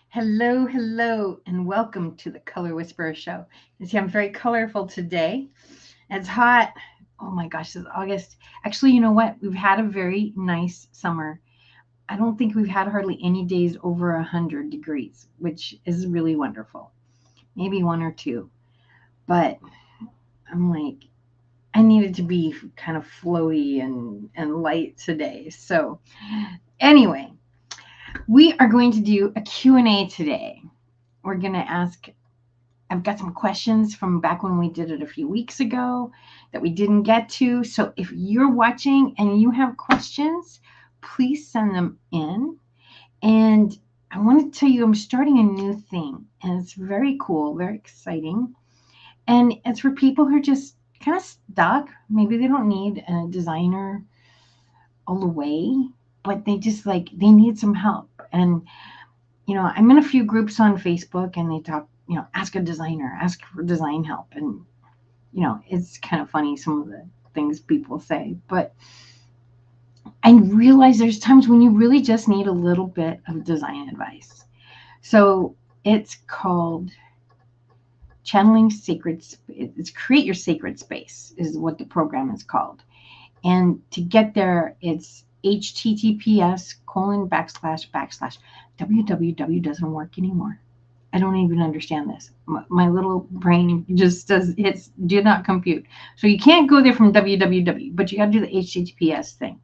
Hello, hello, and welcome to the Color Whisperer Show. You see, I'm very colorful today. It's hot. Oh my gosh, it's August. Actually, you know what? We've had a very nice summer. I don't think we've had hardly any days over 100 degrees, which is really wonderful. Maybe one or two. But I'm like, I needed to be kind of flowy and light today. So, anyway, we are going to do a Q&A today. We're going to ask I've got some questions from back when we did it a few weeks ago that we didn't get to. So if you're watching and you have questions, please send them in. And I want to tell you, I'm starting a new thing, and it's very cool, very exciting. And it's for people who are just kind of stuck. Maybe they don't need a designer all the way, but they need some help. And I'm in a few groups on Facebook and they talk, ask a designer, ask for design help. And, it's kind of funny, some of the things people say. But I realize there's times when you really just need a little bit of design advice. So it's called Channeling Sacred. It's Create Your Sacred Space is what the program is called. And to get there, it's https:// www doesn't work anymore. I don't even understand this. My little brain just it's do not compute. So you can't go there from www, but you got to do the https thing.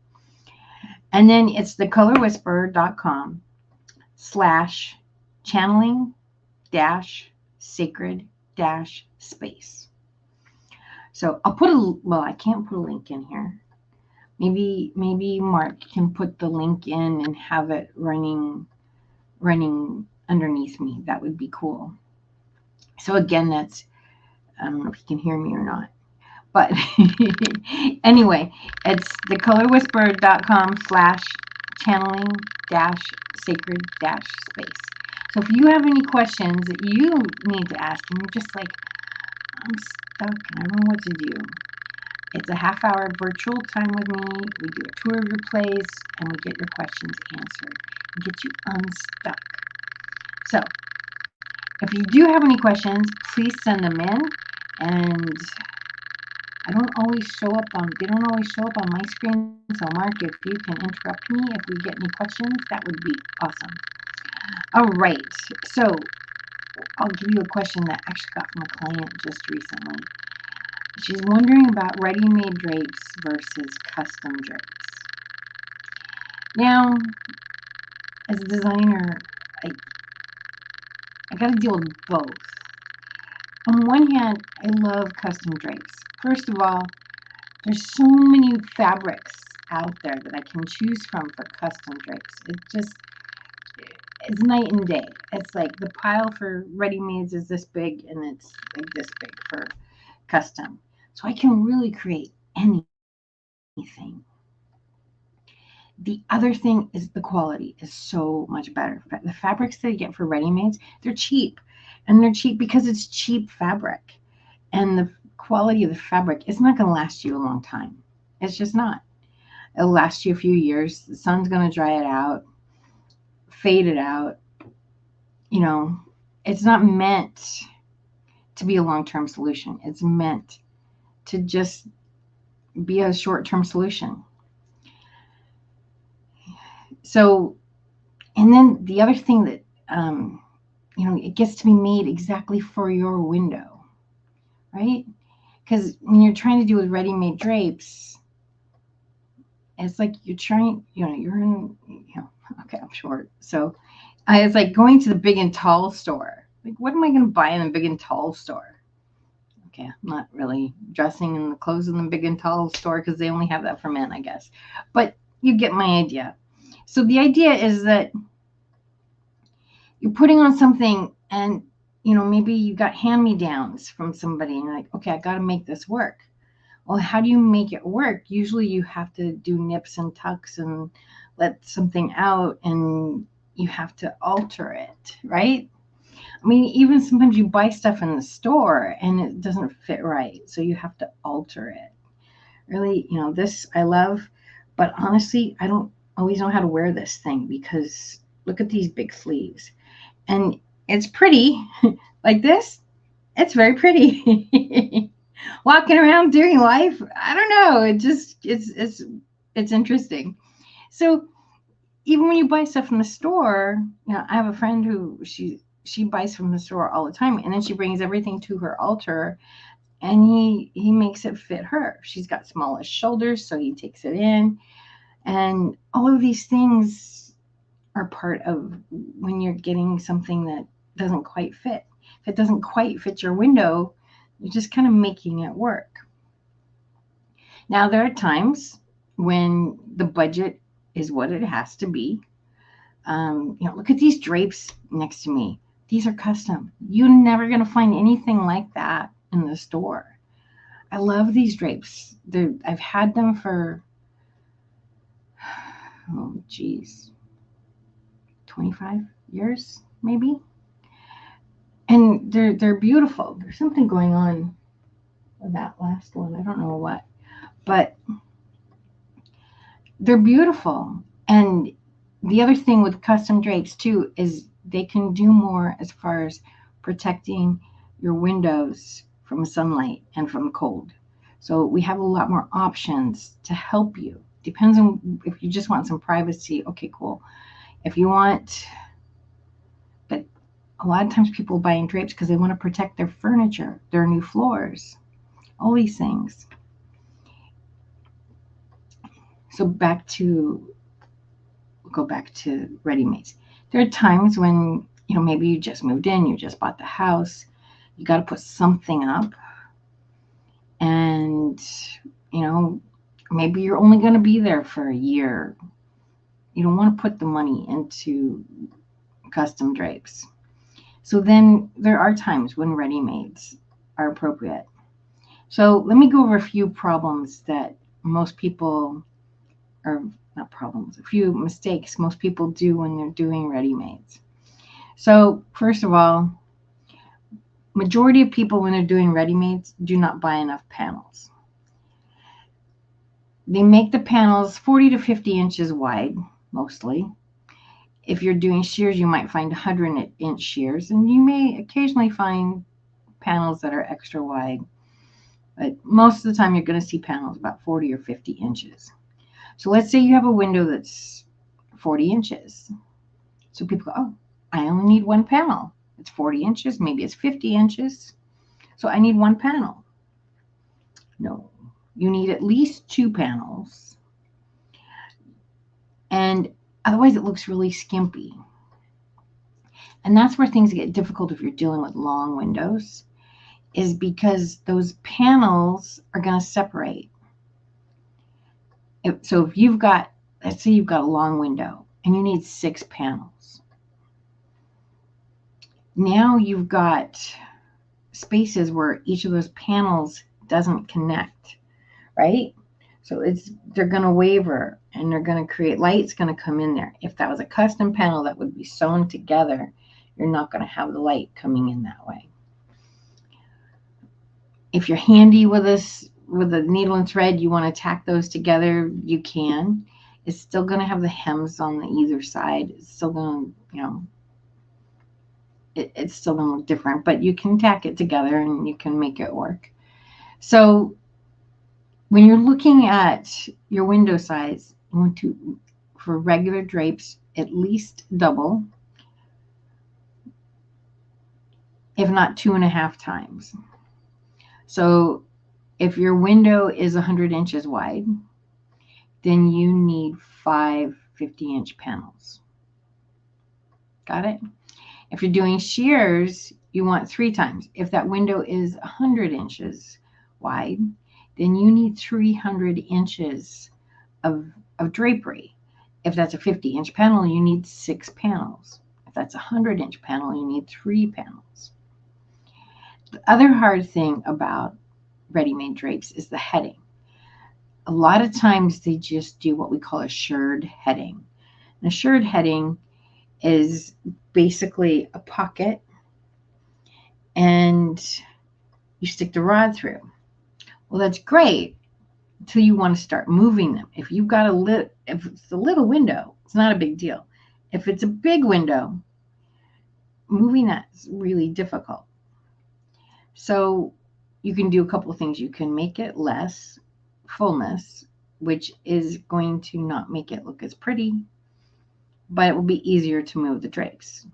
And then it's thecolorwhisperer.com/channeling sacred space. So I can't put a link in here. Maybe Mark can put the link in and have it running underneath me. That would be cool. So again, that's I don't know if you can hear me or not. But anyway, it's thecolorwhisperer.com/channeling sacred space. So if you have any questions that you need to ask and you're just like, I'm stuck and I don't know what to do, it's a half-hour virtual time with me. We do a tour of your place and we get your questions answered and get you unstuck. So if you do have any questions, please send them in. And they don't always show up on my screen. So Mark, if you can interrupt me if we get any questions, that would be awesome. All right. So I'll give you a question that I actually got from a client just recently. She's wondering about ready-made drapes versus custom drapes. Now, as a designer, I got to deal with both. On one hand, I love custom drapes. First of all, there's so many fabrics out there that I can choose from for custom drapes. It's night and day. It's like the pile for ready-mades is this big and it's like this big for custom. So I can really create anything. The other thing is the quality is so much better. The fabrics that you get for ready-mades, they're cheap. And they're cheap because it's cheap fabric. And the quality of the fabric is not going to last you a long time. It's just not. It'll last you a few years. The sun's going to dry it out, fade it out. It's not meant to be a long-term solution. It's meant to just be a short-term solution. So, and then the other thing that, it gets to be made exactly for your window, right? Because when you're trying to do with ready-made drapes, it's like you're trying, okay, I'm short. So it's like going to the big and tall store. Like, what am I going to buy in the big and tall store? Okay, I'm not really dressing in the clothes in the big and tall store because they only have that for men, I guess. But you get my idea. So the idea is that you're putting on something and, maybe you got hand-me-downs from somebody and you're like, okay, I got to make this work. Well, how do you make it work? Usually you have to do nips and tucks and let something out and you have to alter it, right? I mean, even sometimes you buy stuff in the store and it doesn't fit right. So you have to alter it. Really, this I love, but honestly, I don't always know how to wear this thing because Look at these big sleeves. And it's pretty like this. It's very pretty. Walking around doing life, I don't know. It's interesting. So even when you buy stuff from the store, I have a friend who she buys from the store all the time, and then she brings everything to her altar, and he makes it fit her. She's got smallish shoulders, so he takes it in, and all of these things are part of when you're getting something that doesn't quite fit. If it doesn't quite fit your window, you're just kind of making it work. Now, there are times when the budget is what it has to be. Look at these drapes next to me. These are custom. You're never going to find anything like that in the store. I love these drapes. I've had them for, 25 years, maybe. And they're beautiful. There's something going on with that last one. I don't know what, but they're beautiful. And the other thing with custom drapes too is they can do more as far as protecting your windows from sunlight and from cold. So we have a lot more options to help you. Depends on if you just want some privacy. Okay, cool. If you want, but a lot of times people buying drapes because they want to protect their furniture, their new floors, all these things. So go back to ready-mades. There are times when, maybe you just moved in, you just bought the house, you got to put something up, and, maybe you're only going to be there for a year. You don't want to put the money into custom drapes. So then there are times when ready-mades are appropriate. So let me go over a few problems that most people, or not problems, a few mistakes most people do when they're doing ready-mades. So first of all, majority of people when they're doing ready-mades do not buy enough panels. They make the panels 40 to 50 inches wide, mostly. If you're doing shears, you might find 100-inch shears, and you may occasionally find panels that are extra wide. But most of the time, you're going to see panels about 40 or 50 inches. So let's say you have a window that's 40 inches. So people go, oh, I only need one panel. It's 40 inches, maybe it's 50 inches. So I need one panel. No, you need at least two panels. And otherwise it looks really skimpy. And that's where things get difficult if you're dealing with long windows, is because those panels are going to separate. So if you've got, let's say you've got a long window and you need 6 panels. Now you've got spaces where each of those panels doesn't connect, right? So they're going to waver, and they're going to create, light's going to come in there. If that was a custom panel that would be sewn together, you're not going to have the light coming in that way. If you're handy with a needle and thread, you want to tack those together, you can. It's still going to have the hems on either side. It's still going to, it's still going to look different, but you can tack it together and you can make it work. So when you're looking at your window size, you want to, for regular drapes, at least double, if not 2.5 times. So if your window is 100 inches wide, then you need 5 50-inch panels. Got it? If you're doing shears, you want 3 times. If that window is 100 inches wide, then you need 300 inches of drapery. If that's a 50-inch panel, you need 6 panels. If that's a 100-inch panel, you need 3 panels. The other hard thing about ready-made drapes is the heading. A lot of times they just do what we call a shirred heading. And a shirred heading is basically a pocket, and you stick the rod through. Well, that's great until you want to start moving them. If you've got if it's a little window, it's not a big deal. If it's a big window, moving that's really difficult. So you can do a couple of things. You can make it less fullness, which is going to not make it look as pretty, but it will be easier to move the drapes.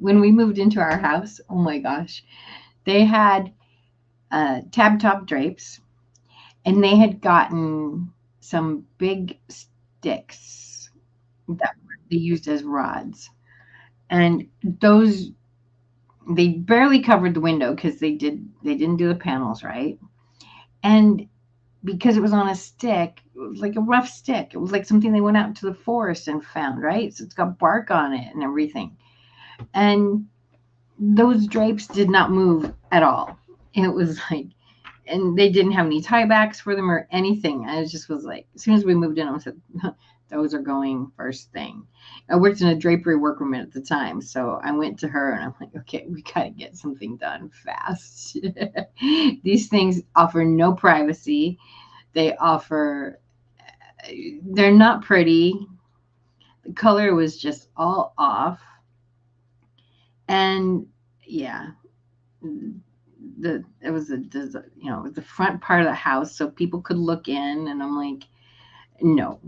When we moved into our house, oh my gosh, they had tab top drapes, and they had gotten some big sticks that they used as rods. And those, they barely covered the window because they didn't do the panels right. And because it was on a stick, it was like a rough stick. It was like something they went out into the forest and found, right? So it's got bark on it and everything. And those drapes did not move at all. It was like, and they didn't have any tiebacks for them or anything. I just was like, as soon as we moved in, I said, those are going first thing. I worked in a drapery workroom at the time, so I went to her and I'm like, okay, we got to get something done fast. These things offer no privacy. They offer, they're not pretty. The color was just all off. And yeah, it was the front part of the house so people could look in, and I'm like, no,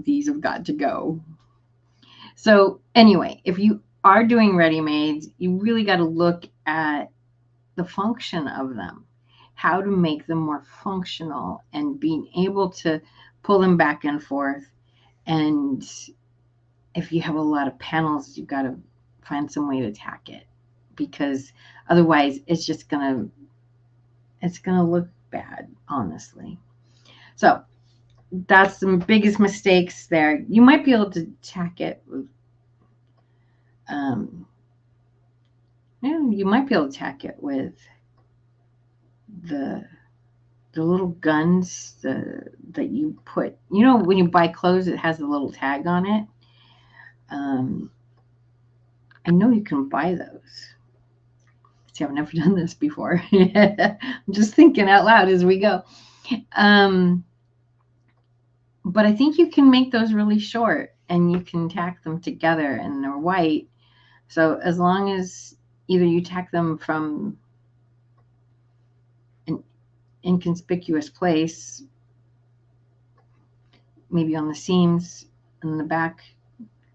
these have got to go. So anyway, if you are doing ready-mades, you really got to look at the function of them, how to make them more functional, and being able to pull them back and forth. And if you have a lot of panels, you've got to find some way to tack it, because otherwise it's gonna look bad, honestly. So that's the biggest mistakes there. You might be able to tack it with, you might be able to tack it with the little guns that you put. When you buy clothes, it has a little tag on it. I know you can buy those. See, I've never done this before. I'm just thinking out loud as we go. But I think you can make those really short, and you can tack them together, and they're white. So as long as either you tack them from an inconspicuous place, maybe on the seams in the back,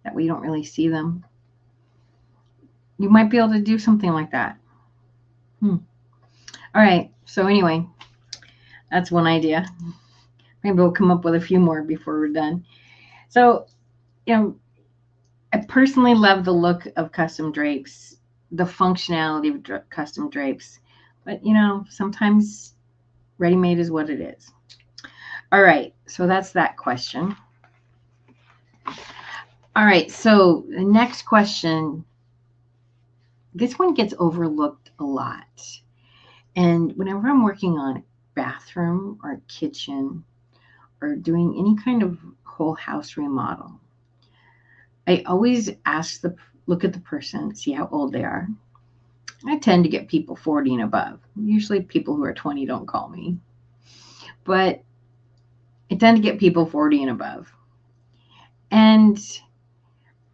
that way you don't really see them, you might be able to do something like that. All right. So anyway, that's one idea. Maybe we'll come up with a few more before we're done. So, I personally love the look of custom drapes, the functionality of custom drapes. But, sometimes ready-made is what it is. All right. So that's that question. All right. So the next question, this one gets overlooked a lot. And whenever I'm working on a bathroom or a kitchen or doing any kind of whole house remodel, I always look at the person, see how old they are. I tend to get people 40 and above. Usually people who are 20 don't call me. But I tend to get people 40 and above. And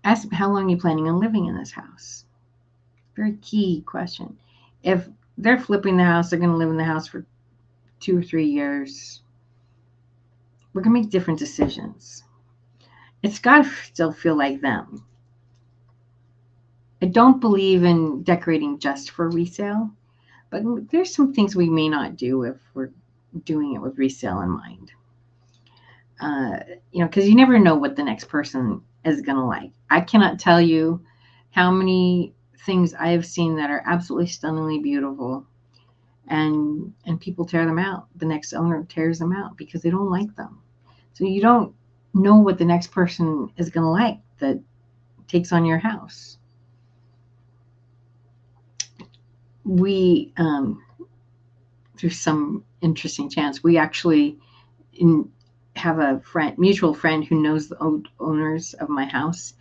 ask them, how long are you planning on living in this house? Very key question. If they're flipping the house, they're going to live in the house for 2 or 3 years, we're going to make different decisions. It's got to still feel like them. I don't believe in decorating just for resale, but there's some things we may not do if we're doing it with resale in mind. Because you never know what the next person is going to like. I cannot tell you how many things I have seen that are absolutely stunningly beautiful, and people tear them out. The next owner tears them out because they don't like them. So you don't know what the next person is going to like that takes on your house. We, through some interesting chance, we actually have a mutual friend who knows the owners of my house,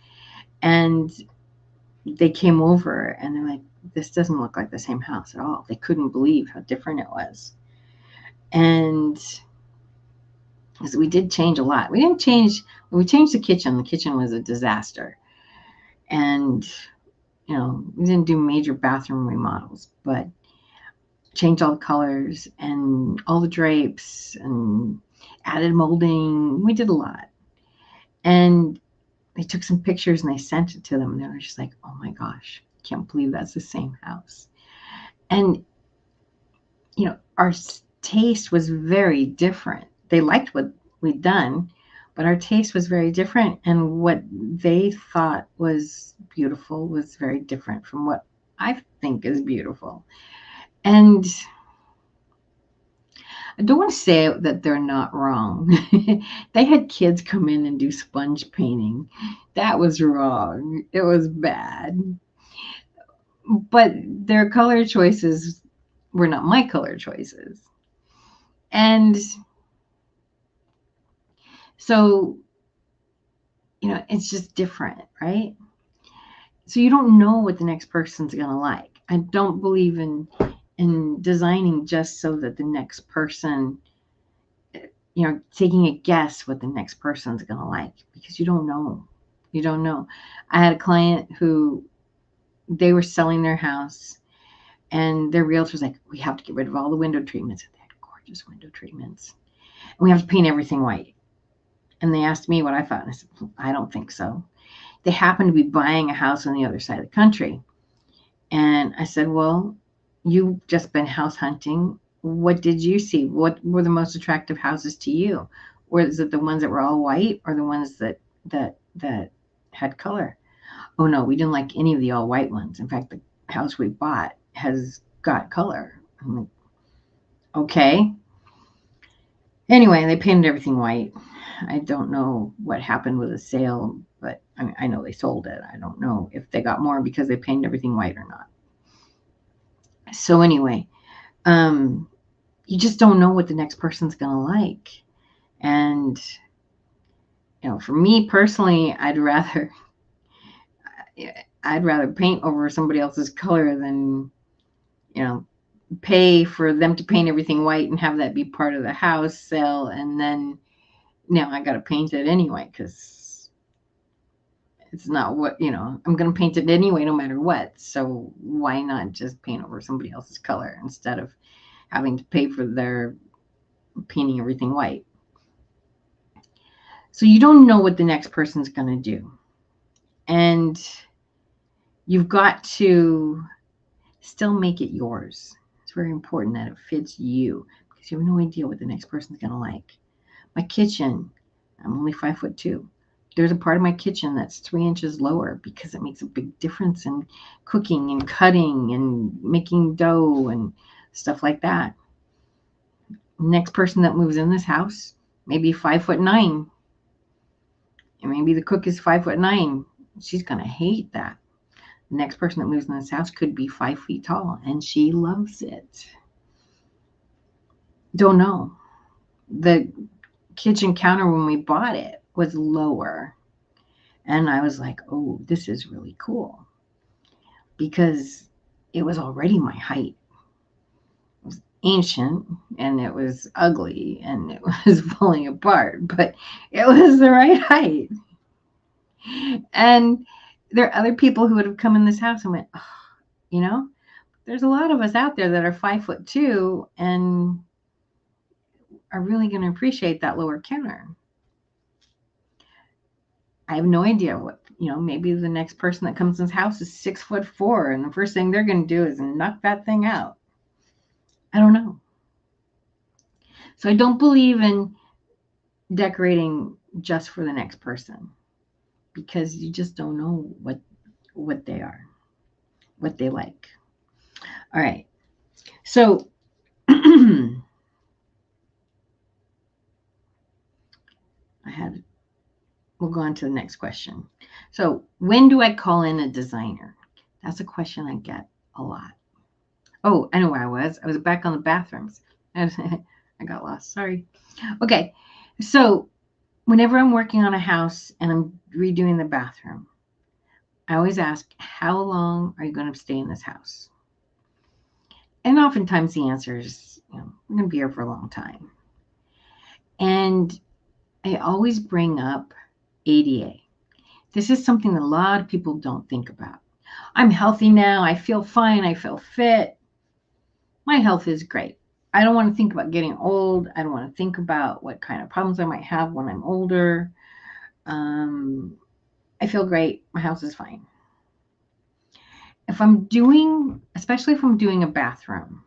and they came over and they're like, this doesn't look like the same house at all. They couldn't believe how different it was. And because we did change a lot. We didn't change, we changed the kitchen. The kitchen was a disaster. And, we didn't do major bathroom remodels, but changed all the colors and all the drapes and added molding. We did a lot. And they took some pictures and they sent it to them. And they were just like, oh my gosh, can't believe that's the same house. And, our taste was very different. They liked what we'd done, but our taste was very different. And what they thought was beautiful was very different from what I think is beautiful. And I don't want to say that they're not wrong. They had kids come in and do sponge painting. That was wrong. It was bad. But their color choices were not my color choices. And so, it's just different, right? So you don't know what the next person's going to like. I don't believe in designing just so that the next person, taking a guess what the next person's going to like, because you don't know. You don't know. I had a client who they were selling their house and their realtor's like, we have to get rid of all the window treatments. They had gorgeous window treatments. And we have to paint everything white. And they asked me what I thought. And I said, I don't think so. They happened to be buying a house on the other side of the country. And I said, well, you've just been house hunting. What did you see? What were the most attractive houses to you? Was it the ones that were all white or the ones that had color? Oh no, we didn't like any of the all white ones. In fact, the house we bought has got color. I'm like, okay. Anyway, they painted everything white. I don't know what happened with the sale, but I know they sold it. I don't know if they got more because they painted everything white or not. So anyway, you just don't know what the next person's going to like. And, for me personally, I'd rather paint over somebody else's color than, pay for them to paint everything white and have that be part of the house sale. And then now I got to paint it anyway, because it's not what, I'm going to paint it anyway, no matter what. So why not just paint over somebody else's color instead of having to pay for their painting everything white? So you don't know what the next person's going to do. And you've got to still make it yours. It's very important that it fits you, because you have no idea what the next person's going to like. My kitchen, I'm only 5'2". There's a part of my kitchen that's 3 inches lower because it makes a big difference in cooking and cutting and making dough and stuff like that. Next person that moves in this house, maybe 5'9". And maybe the cook is 5'9". She's going to hate that. The next person that moves in this house could be 5 feet tall and she loves it. Don't know. The kitchen counter when we bought it was lower. And I was like, oh, this is really cool. Because it was already my height. It was ancient and it was ugly and it was falling apart, but it was the right height. And there are other people who would have come in this house and went, oh, there's a lot of us out there that are 5'2" and are really going to appreciate that lower counter. I have no idea what, maybe the next person that comes in this house is 6'4", and the first thing they're going to do is knock that thing out. I don't know. So I don't believe in decorating just for the next person, because you just don't know what they are, what they like. All right. So we'll go on to the next question. So when do I call in a designer? That's a question I get a lot. Oh, I know where I was. I was back on the bathrooms. I got lost. Sorry. Okay. So whenever I'm working on a house and I'm redoing the bathroom, I always ask, how long are you going to stay in this house? And oftentimes the answer is, we're going to be here for a long time. And I always bring up ADA. This is something that a lot of people don't think about. I'm healthy now. I feel fine. I feel fit. My health is great. I don't want to think about getting old. I don't want to think about what kind of problems I might have when I'm older. I feel great. My house is fine. If I'm doing, especially if I'm doing a bathroom,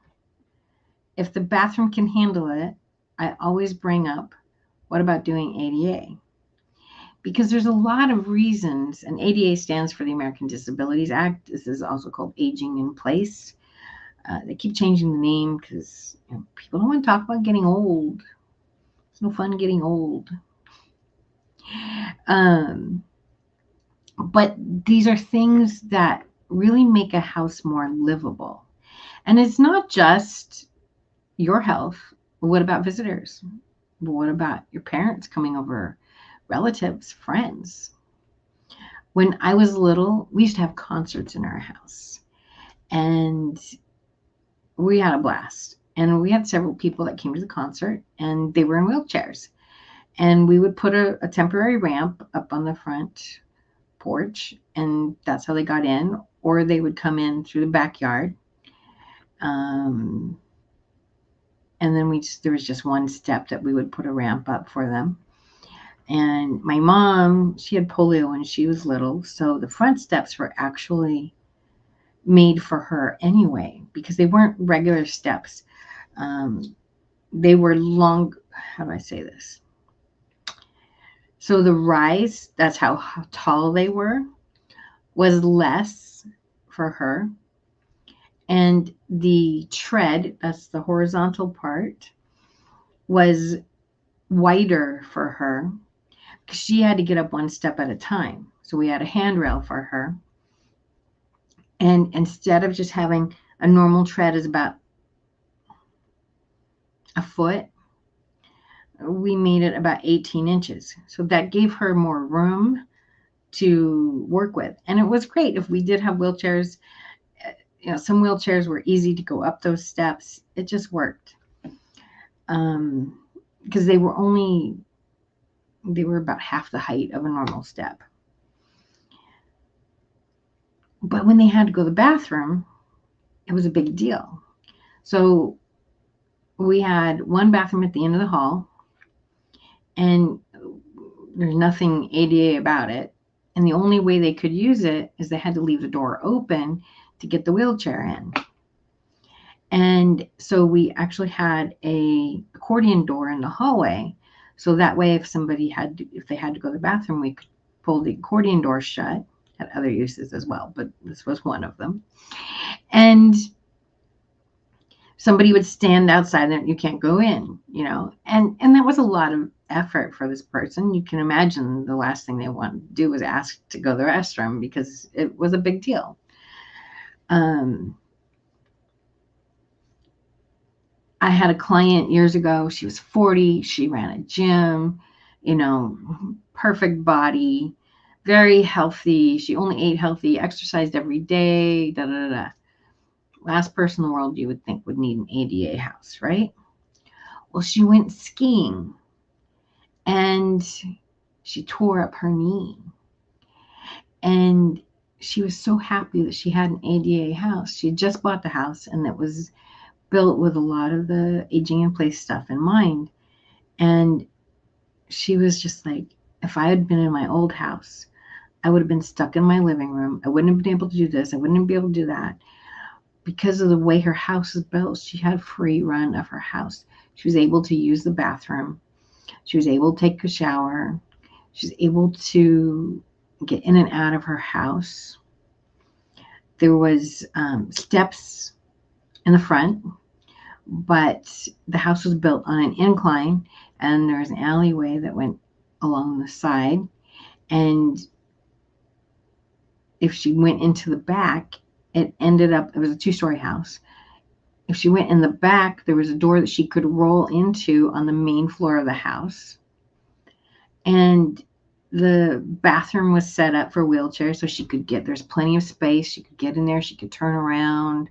if the bathroom can handle it, I always bring up, what about doing ADA? Because there's a lot of reasons, and ADA stands for the American Disabilities Act. This is also called Aging in Place. They keep changing the name because people don't want to talk about getting old. It's no fun getting old. But these are things that really make a house more livable. And it's not just your health. What about visitors? What about your parents coming over, relatives, friends? When I was little, we used to have concerts in our house, and we had a blast. And we had several people that came to the concert, and they were in wheelchairs. And we would put a temporary ramp up on the front porch, and that's how they got in, or they would come in through the backyard. And then there was just one step that we would put a ramp up for them. And my mom, she had polio when she was little, so the front steps were actually made for her anyway, because they weren't regular steps. They were long, how do I say this? So the rise, that's how tall they were, was less for her. And the tread, that's the horizontal part, was wider for her because she had to get up one step at a time. So we had a handrail for her. And instead of just having a normal tread is about a foot, we made it about 18 inches. So that gave her more room to work with. And it was great. If we did have wheelchairs, some wheelchairs were easy to go up those steps. It just worked. Because they were about half the height of a normal step. But when they had to go to the bathroom, it was a big deal. So we had one bathroom at the end of the hall, and there's nothing ADA about it. And the only way they could use it is they had to leave the door open to get the wheelchair in. And so we actually had a accordion door in the hallway. So that way, if they had to go to the bathroom, we could pull the accordion door shut. Had other uses as well, but this was one of them. And somebody would stand outside and you can't go in, and that was a lot of effort for this person. You can imagine the last thing they wanted to do was ask to go to the restroom because it was a big deal. I had a client years ago. She was 40. She ran a gym, perfect body, very healthy. She only ate healthy, exercised every day, Last person in the world you would think would need an ADA house, right? Well, she went skiing and she tore up her knee. And she was so happy that she had an ADA house. She had just bought the house, and it was built with a lot of the aging in place stuff in mind. And she was just like, if I had been in my old house, I would have been stuck in my living room. I wouldn't have been able to do this. I wouldn't be able to do that. Because of the way her house is built, she had free run of her house. She was able to use the bathroom. She was able to take a shower. She was able to get in and out of her house. There was steps in the front, but the house was built on an incline, and there was an alleyway that went along the side. And if she went into the back, it was a 2-story house. If she went in the back, there was a door that she could roll into on the main floor of the house. And the bathroom was set up for wheelchairs, so there's plenty of space. She could get in there, she could turn around.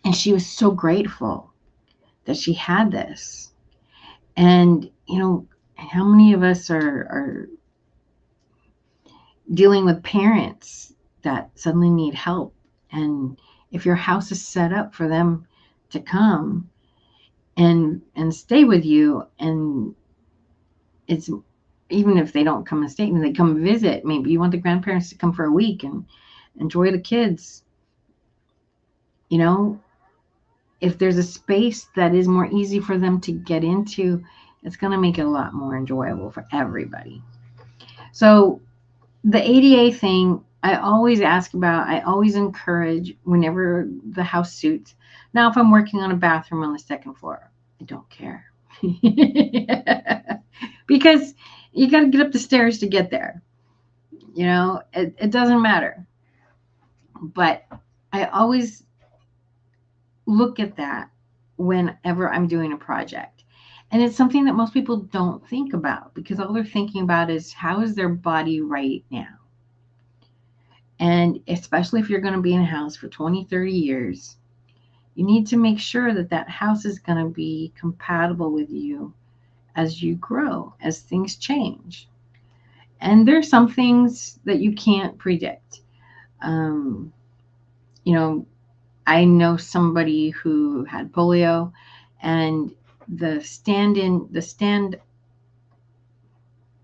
And she was so grateful that she had this. And, how many of us are dealing with parents that suddenly need help? And if your house is set up for them to come and stay with you, and it's, even if they don't come and stay, and they come visit, maybe you want the grandparents to come for a week and enjoy the kids, you know, if there's a space that is more easy for them to get into, it's going to make it a lot more enjoyable for everybody. So the ADA thing, I always ask about, I always encourage whenever the house suits. Now, if I'm working on a bathroom on the second floor, I don't care. Because you got to get up the stairs to get there. You know, it doesn't matter. But I always look at that whenever I'm doing a project. And it's something that most people don't think about, because all they're thinking about is how is their body right now? And especially if you're going to be in a house for 20, 30 years, you need to make sure that that house is going to be compatible with you as you grow, as things change. And there's some things that you can't predict. You know, I know somebody who had polio, and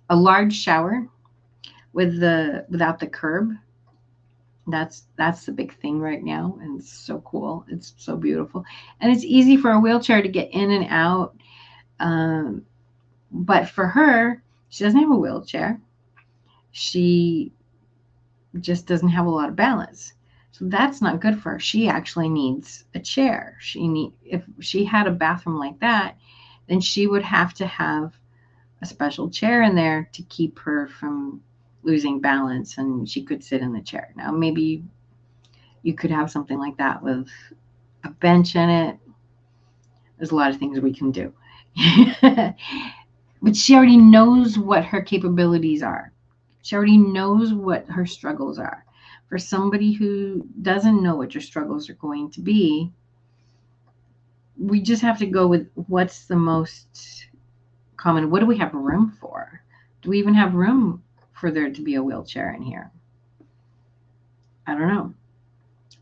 a large shower without the curb. That's the big thing right now, and it's so cool. It's so beautiful, and it's easy for a wheelchair to get in and out. But for her, she doesn't have a wheelchair. She just doesn't have a lot of balance. So that's not good for her. She actually needs a chair. If she had a bathroom like that, then she would have to have a special chair in there to keep her from losing balance, and she could sit in the chair. Now, maybe you could have something like that with a bench in it. There's a lot of things we can do. But she already knows what her capabilities are. She already knows what her struggles are. For somebody who doesn't know what your struggles are going to be, we just have to go with what's the most common. What do we have room for? Do we even have room for there to be a wheelchair in here? I don't know.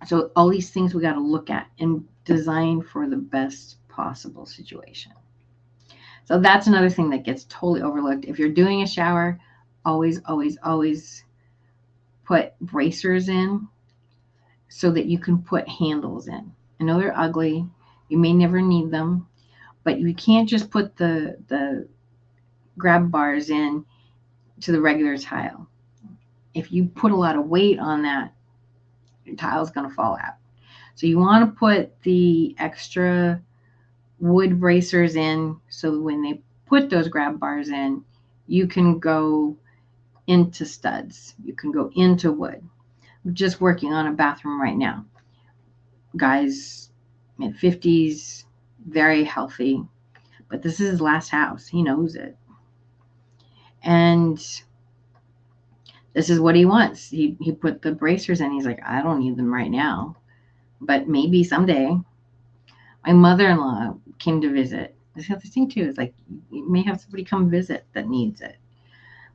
So all these things we got to look at and design for the best possible situation. So that's another thing that gets totally overlooked. If you're doing a shower, always, always, always put bracers in so that you can put handles in. I know they're ugly. You may never need them, but you can't just put the grab bars in to the regular tile. If you put a lot of weight on that, your tile is going to fall out. So you want to put the extra wood bracers in so when they put those grab bars in, you can go into studs. You can go into wood. I'm just working on a bathroom right now. Guy's mid-50s, very healthy, but this is his last house. He knows it. And this is what he wants. He put the bracers in. He's like, I don't need them right now, but maybe someday. My mother-in-law came to visit. This other thing too is like, you may have somebody come visit that needs it.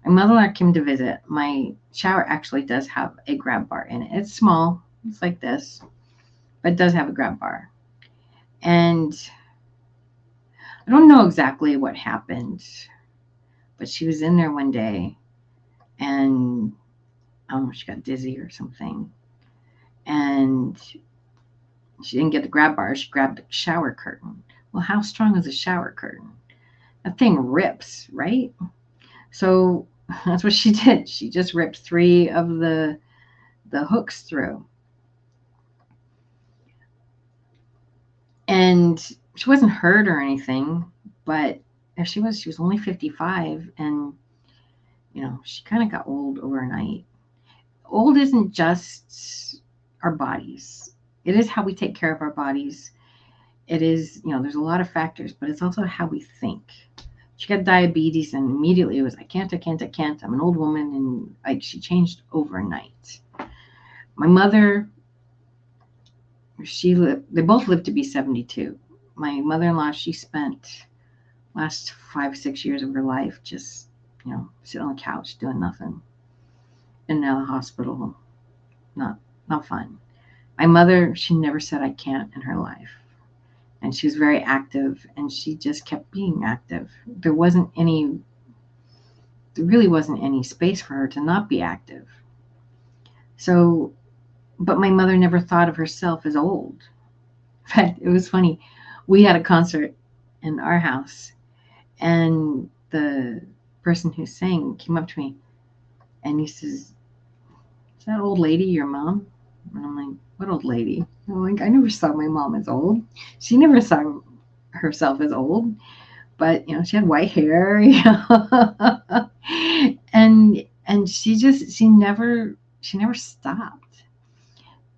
My mother-in-law came to visit. My shower actually does have a grab bar in it. It's small. It's like this, but it does have a grab bar. And I don't know exactly what happened, but she was in there one day, and I don't know, she got dizzy or something. And she didn't get the grab bar. She grabbed the shower curtain. Well, how strong is a shower curtain? That thing rips, right? So that's what she did. She just ripped 3 of the hooks through. And she wasn't hurt or anything, but she was only 55, and she kind of got old overnight. Old isn't just our bodies. It is how we take care of our bodies. It is, there's a lot of factors, but it's also how we think. She got diabetes, and immediately it was, I can't. I'm an old woman, and she changed overnight. My mother, they both lived to be 72. My mother-in-law, she spent, last 5, 6 years of her life, just, sitting on the couch doing nothing. In the hospital, not fun. My mother, she never said I can't in her life. And she was very active, and she just kept being active. There really wasn't any space for her to not be active. So, but my mother never thought of herself as old. In fact, it was funny. We had a concert in our house, and the person who sang came up to me, and he says, "Is that old lady your mom?" And I'm like, "What old lady?" I'm like, "I never saw my mom as old. She never saw herself as old, but she had white hair, and she never stopped."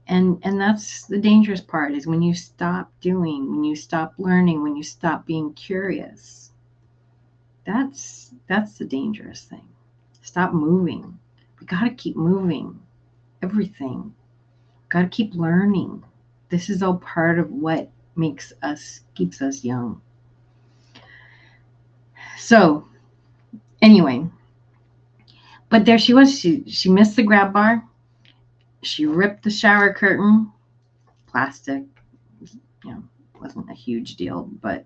And that's the dangerous part, is when you stop doing, when you stop learning, when you stop being curious. That's the dangerous thing. Stop moving. We got to keep moving. Everything. Got to keep learning. This is all part of what keeps us young. So, anyway, but there she was. She missed the grab bar. She ripped the shower curtain. Plastic, wasn't a huge deal, but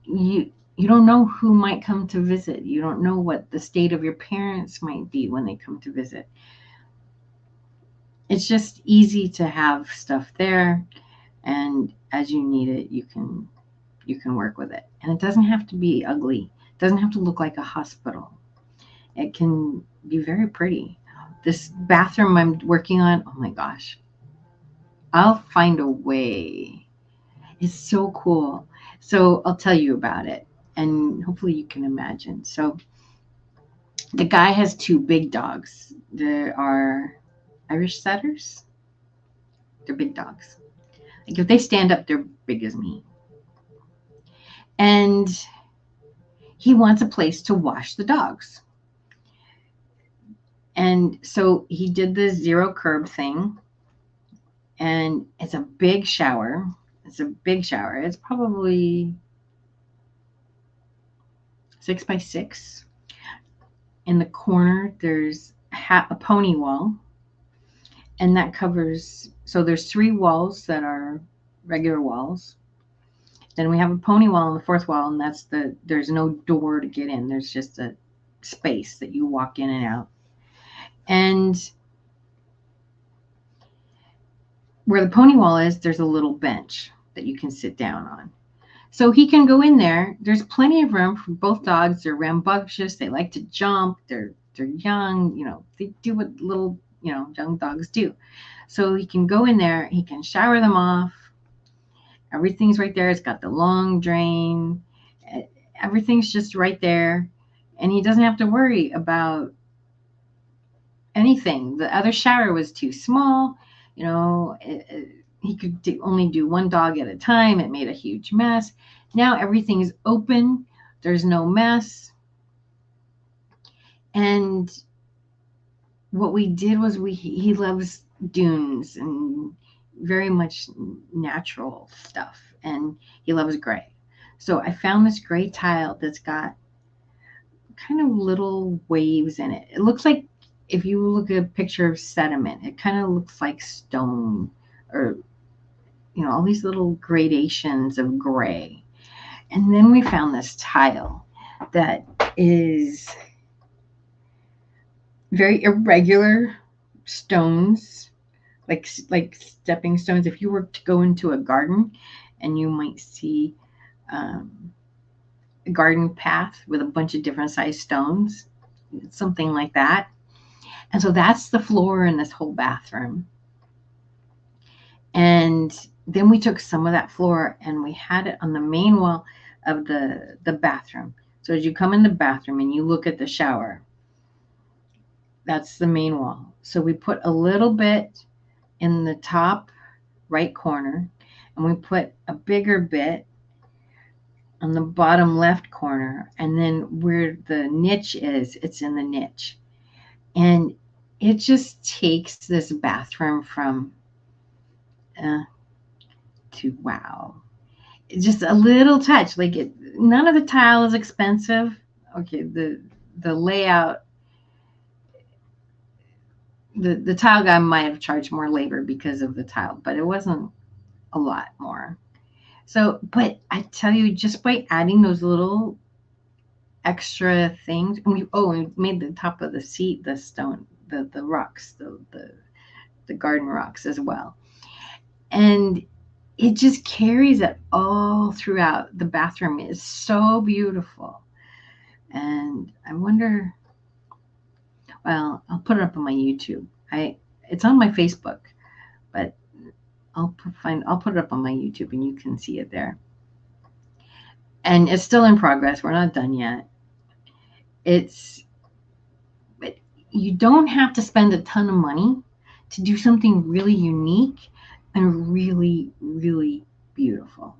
you don't know who might come to visit. You don't know what the state of your parents might be when they come to visit. It's just easy to have stuff there, and as you need it, you can work with it. And it doesn't have to be ugly. It doesn't have to look like a hospital. It can be very pretty. This bathroom I'm working on, oh my gosh, I'll find a way. It's so cool. So I'll tell you about it, and hopefully you can imagine. So the guy has 2 big dogs. They are Irish setters. They're big dogs. Like if they stand up, they're big as me. And he wants a place to wash the dogs. And so he did the zero curb thing. And it's a big shower. It's probably 6x6. In the corner, there's a pony wall. And that covers, so there's 3 walls that are regular walls. Then we have a pony wall on the 4th wall, and there's no door to get in. There's just a space that you walk in and out. And where the pony wall is, there's a little bench that you can sit down on. So he can go in there. There's plenty of room for both dogs. They're rambunctious. They like to jump. They're young. They do what little, young dogs do. So he can go in there. He can shower them off. Everything's right there. It's got the long drain. Everything's just right there. And he doesn't have to worry about anything. The other shower was too small. He could only do 1 dog at a time. It made a huge mess. Now everything is open. There's no mess. And what we did was he loves dunes and very much natural stuff. And he loves gray. So I found this gray tile that's got kind of little waves in it. It looks like, if you look at a picture of sediment, it kind of looks like stone, or all these little gradations of gray. And then we found this tile that is very irregular stones, like stepping stones. If you were to go into a garden, and you might see a garden path with a bunch of different sized stones, something like that. And so that's the floor in this whole bathroom. And then we took some of that floor and we had it on the main wall of the bathroom. So as you come in the bathroom and you look at the shower, that's the main wall. So we put a little bit in the top right corner, and we put a bigger bit on the bottom left corner. And then where the niche is, it's in the niche. And it just takes this bathroom from to wow. just a little touch. Like none of the tile is expensive. Okay, the layout, the tile guy might have charged more labor because of the tile, but it wasn't a lot more. So, but I tell you, just by adding those little extra things, and we made the top of the seat the stone, the rocks, the garden rocks as well, and it just carries it all throughout. The bathroom is so beautiful, and I wonder. Well, I'll put it up on my YouTube. It's on my Facebook, but I'll put it up on my YouTube, and you can see it there. And it's still in progress. We're not done yet. It's But you don't have to spend a ton of money to do something really unique and really, really beautiful.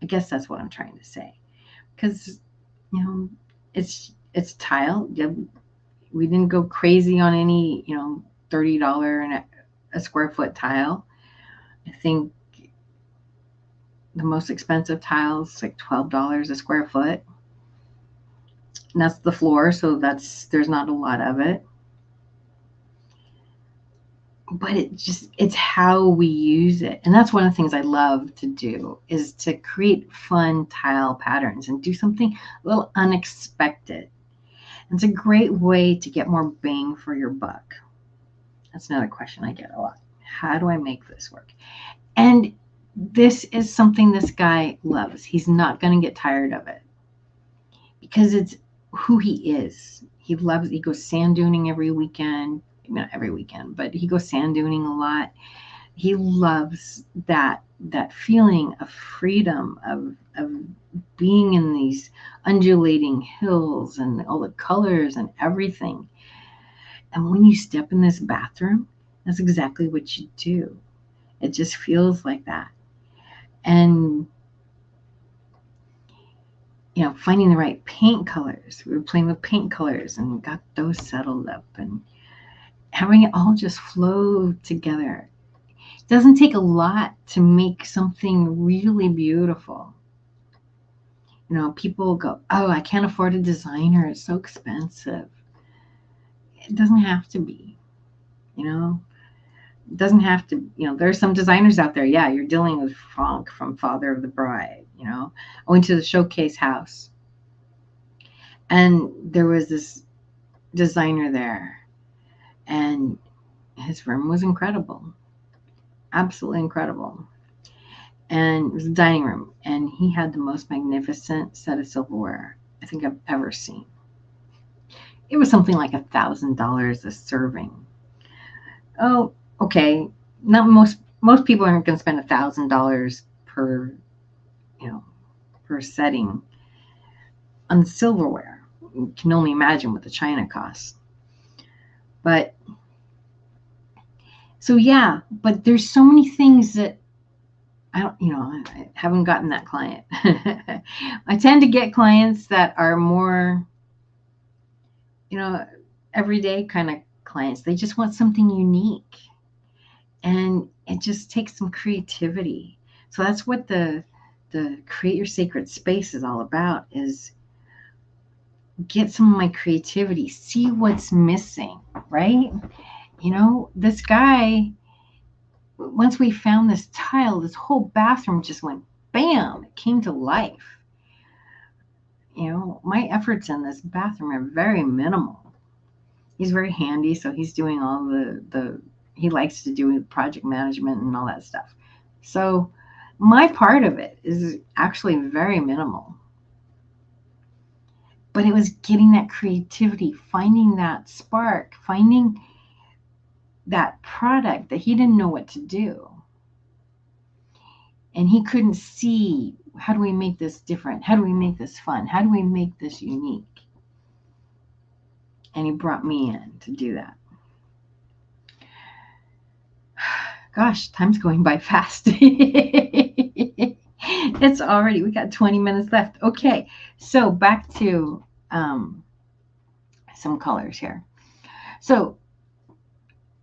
I guess that's what I'm trying to say. Because, it's tile. We didn't go crazy on any, $30 and a square foot tile. I think the most expensive tiles like $12 a square foot. And that's the floor, so there's not a lot of it. But it's how we use it. And that's one of the things I love to do, is to create fun tile patterns and do something a little unexpected. And it's a great way to get more bang for your buck. That's another question I get a lot. How do I make this work? And this is something this guy loves. He's not going to get tired of it because it's who he is. He goes sand duning every weekend. Not every weekend, but he goes sand duning a lot. He loves that feeling of freedom, of being in these undulating hills and all the colors and everything. And when you step in this bathroom, that's exactly what you do. It just feels like that. And finding the right paint colors. We were playing with paint colors and got those settled up, and having it all just flow together. It doesn't take a lot to make something really beautiful. People go, oh, I can't afford a designer. It's so expensive. It doesn't have to be, It doesn't have to, there's some designers out there. Yeah, you're dealing with Frank from Father of the Bride, I went to the showcase house, and there was this designer there, and his room was incredible. Absolutely incredible. And it was a dining room, and he had the most magnificent set of silverware I think I've ever seen. It was something like $1,000 a serving. Oh, okay. Not most people aren't going to spend $1,000 per setting on silverware. You can only imagine what the china costs. But so yeah, but there's so many things that I haven't gotten that client. I tend to get clients that are more, everyday kind of clients. They just want something unique, and it just takes some creativity. So that's what the Create Your Sacred Space is all about, is get some of my creativity, see what's missing, right? This guy, once we found this tile, this whole bathroom just went bam, it came to life. My efforts in this bathroom are very minimal. He's very handy, so he's doing all he likes to do project management and all that stuff. So my part of it is actually very minimal. But it was getting that creativity, finding that spark, finding that product that he didn't know what to do. And he couldn't see, how do we make this different? How do we make this fun? How do we make this unique? And he brought me in to do that. Gosh, time's going by fast. We got 20 minutes left. Okay, so back to some colors here. So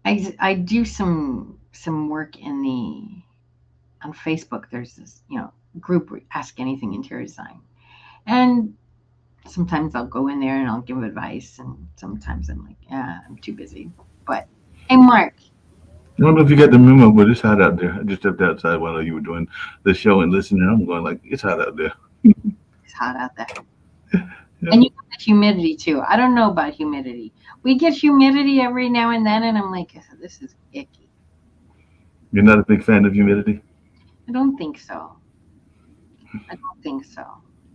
I do some work on Facebook. There's this, group Ask Anything interior design. And sometimes I'll go in there and I'll give advice, and sometimes I'm like, yeah, I'm too busy. But hey, Mark, I don't know if you got the memo, but it's hot out there. I just stepped outside while you were doing the show and listening. I'm going like, it's hot out there. it's hot out there. Yeah. And you got the humidity too. I don't know about humidity. We get humidity every now and then, and I'm like, this is icky. You're not a big fan of humidity? I don't think so. I don't think so.